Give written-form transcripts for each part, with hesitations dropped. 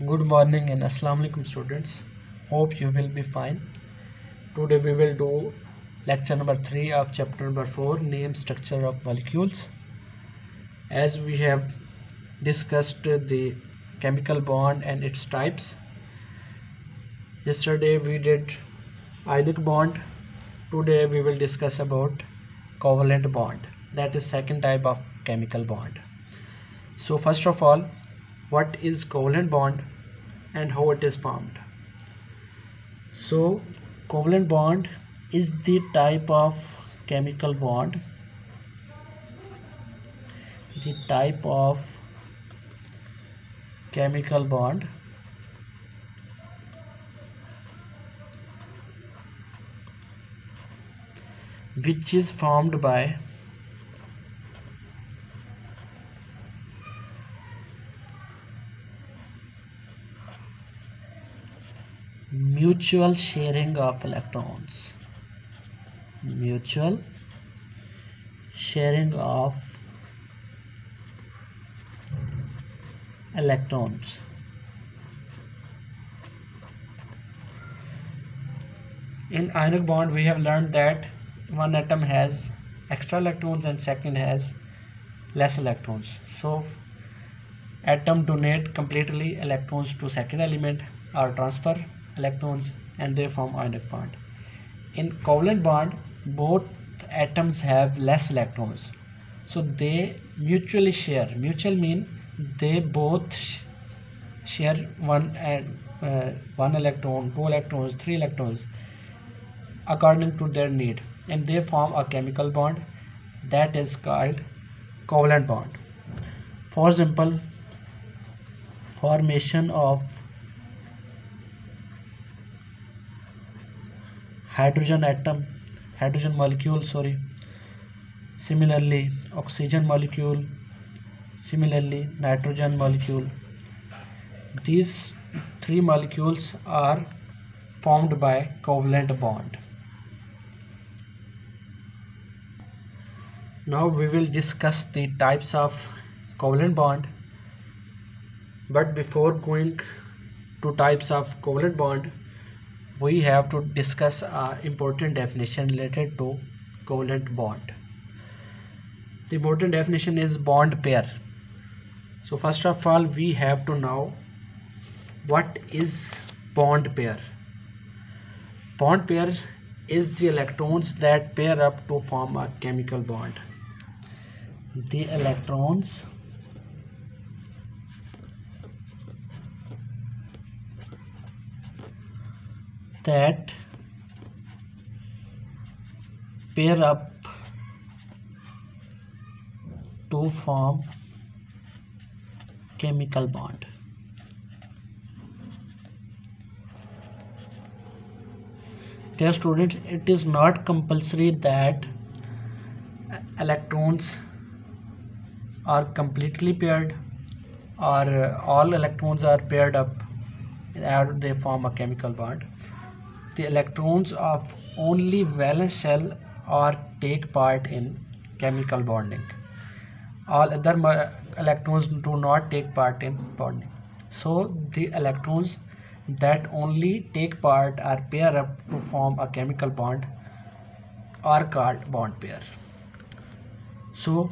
Good morning and Assalamu alaikum students. Hope you will be fine. Today we will do lecture number 3 of chapter number 4, name structure of molecules. As we have discussed the chemical bond and its types. Yesterday we did ionic bond. Today we will discuss about covalent bond. That is second type of chemical bond. So first of all, what is covalent bond and how it is formed? So covalent bond is the type of chemical bond which is formed by mutual sharing of electrons. In ionic bond we have learned that one atom has extra electrons and second has less electrons. So atom donate completely electrons to second element or transfer electrons and they form ionic bond. In covalent bond both atoms have less electrons, so they mutually share. Mutual mean they both share one electron, 2 electrons, 3 electrons according to their need, and they form a chemical bond that is called covalent bond. For example, formation of hydrogen molecule, similarly oxygen molecule, similarly nitrogen molecule. These three molecules are formed by covalent bond. Now we will discuss the types of covalent bond, but before going to types of covalent bond we have to discuss an important definition related to covalent bond. The important definition is bond pair. So first of all we have to know what is bond pair. Bond pair is the electrons that pair up to form a chemical bond. The electrons that pair up to form chemical bond. Dear students, it is not compulsory that electrons are completely paired or all electrons are paired up and they form a chemical bond. The electrons of only valence shell or take part in chemical bonding. All other electrons do not take part in bonding. So the electrons that only take part or pair up to form a chemical bond are called bond pair. So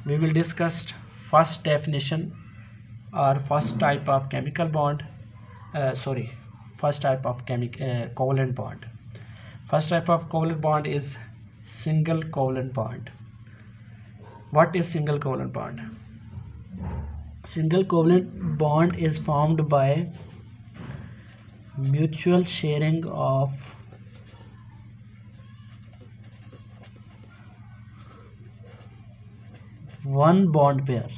we will discuss first definition or first type of chemical bond. First type of covalent bond. First type of covalent bond is single covalent bond. What is single covalent bond? Single covalent bond is formed by mutual sharing of one bond pair.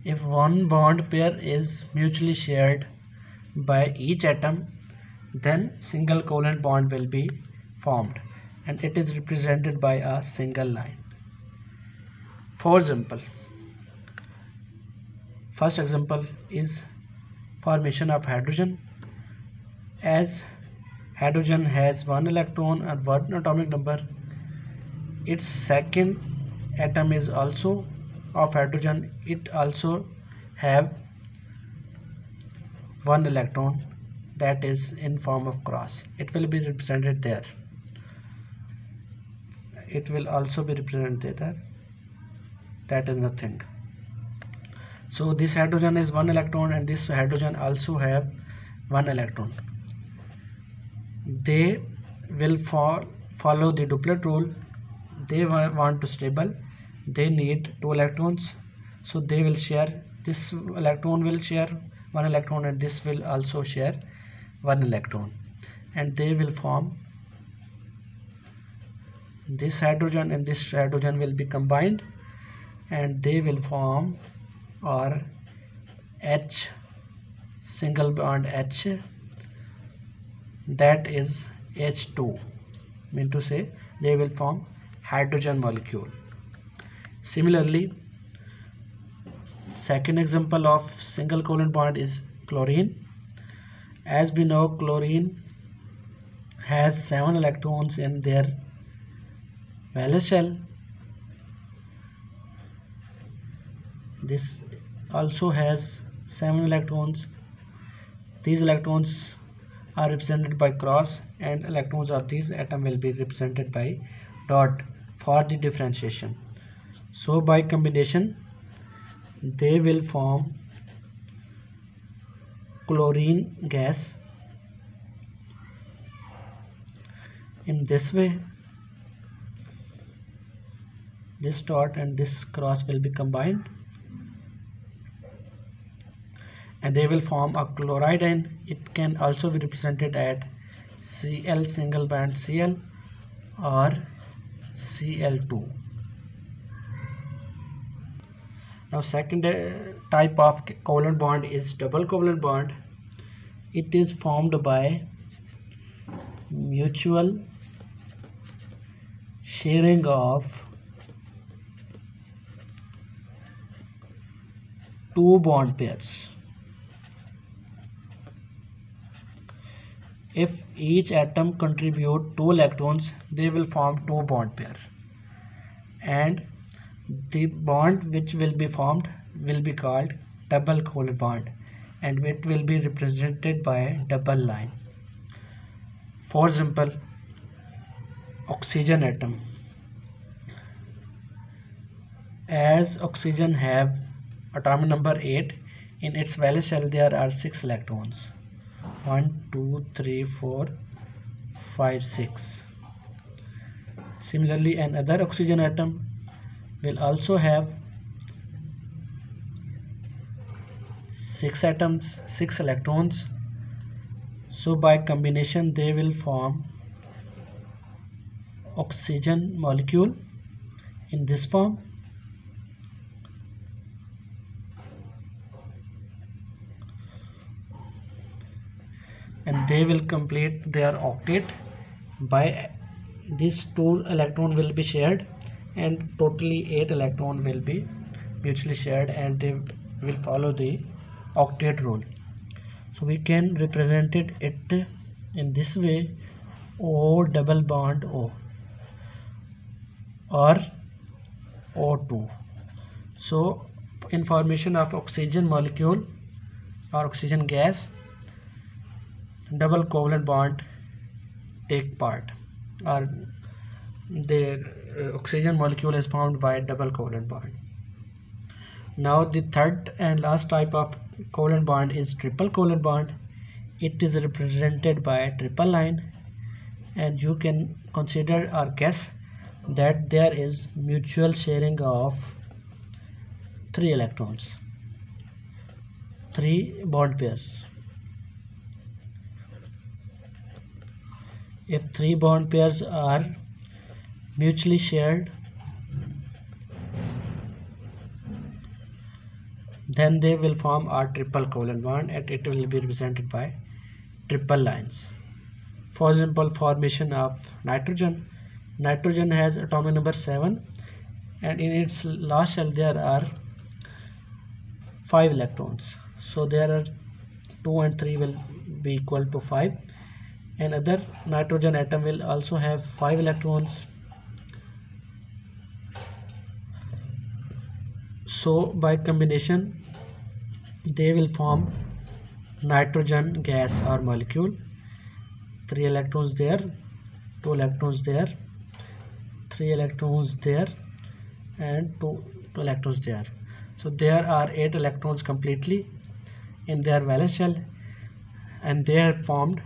If one bond pair is mutually shared by each atom, then single covalent bond will be formed and it is represented by a single line. For example, first example is formation of hydrogen. As hydrogen has one electron and one atomic number, its second atom is also of hydrogen, it also have one electron that is in form of cross. It will be represented there. It will also be represented there. That is nothing. So this hydrogen is one electron and this hydrogen also have one electron. They will follow the duplet rule. They want to stable, they need two electrons, so they will share. This electron will share one electron and this will also share one electron, and they will form this hydrogen, and this hydrogen will be combined and they will form or H, single bond H, that is H2, mean to say they will form hydrogen molecule. Similarly, second example of single covalent bond is chlorine. As we know, chlorine has 7 electrons in their valence shell. This also has 7 electrons. These electrons are represented by cross, and electrons of these atom will be represented by dot for the differentiation. So by combination they will form chlorine gas in this way. This dot and this cross will be combined and they will form a chloride, and it can also be represented at Cl, single band Cl, or Cl2. Now second type of covalent bond is double covalent bond. It is formed by mutual sharing of two bond pairs. If each atom contribute 2 electrons, they will form 2 bond pair, and the bond which will be formed will be called double covalent bond, and it will be represented by a double line. For example, oxygen atom. As oxygen have atomic number 8, in its valence shell there are 6 electrons. 1, 2, 3, 4, 5, 6. Similarly, another oxygen atom will also have 6 atoms, 6 electrons. So by combination they will form oxygen molecule in this form. And they will complete their octet. By these 2 electron will be shared, and totally 8 electron will be mutually shared, and they will follow the octet rule. So we can represent it in this way: O double bond O, or O2. So in formation of oxygen molecule or oxygen gas, double covalent bond take part, or the oxygen molecule is formed by double covalent bond. Now the third and last type of covalent bond is triple covalent bond. It is represented by a triple line, and you can consider or guess that there is mutual sharing of 3 electrons, 3 bond pairs. If 3 bond pairs are mutually shared, then they will form a triple covalent bond, and it will be represented by triple lines. For example, formation of nitrogen. Nitrogen has atomic number 7, and in its last shell there are 5 electrons. So there are 2 and 3 will be equal to 5. Another nitrogen atom will also have 5 electrons, So by combination they will form nitrogen gas or molecule. 3 electrons there, 2 electrons there, 3 electrons there, and 2 electrons there. So there are 8 electrons completely in their valence shell, and they have formed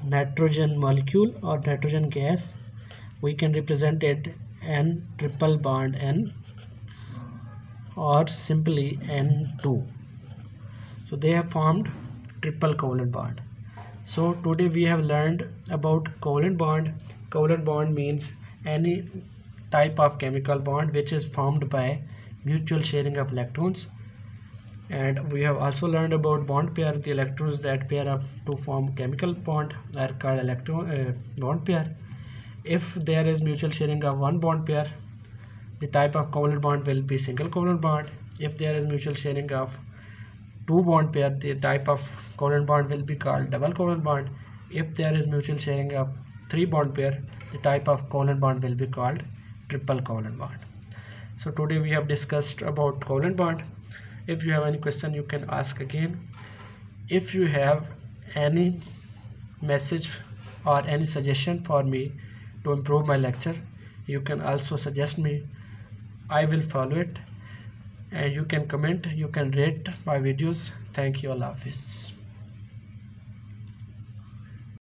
nitrogen molecule or nitrogen gas. We can represent it N triple bond N or simply N2. So they have formed triple covalent bond. So today we have learned about covalent bond. Covalent bond means any type of chemical bond which is formed by mutual sharing of electrons. And we have also learned about bond pair. The electrons that pair up to form chemical bond are called bond pair. If there is mutual sharing of one bond pair, the type of covalent bond will be single covalent bond. If there is mutual sharing of two bond pair, the type of covalent bond will be called double covalent bond. If there is mutual sharing of three bond pair, the type of covalent bond will be called triple covalent bond. So today we have discussed about covalent bond. If you have any question, you can ask again. If you have any message or any suggestion for me to improve my lecture, you can also suggest me. I will follow it, and you can comment, you can rate my videos. Thank you. Allah Hafiz.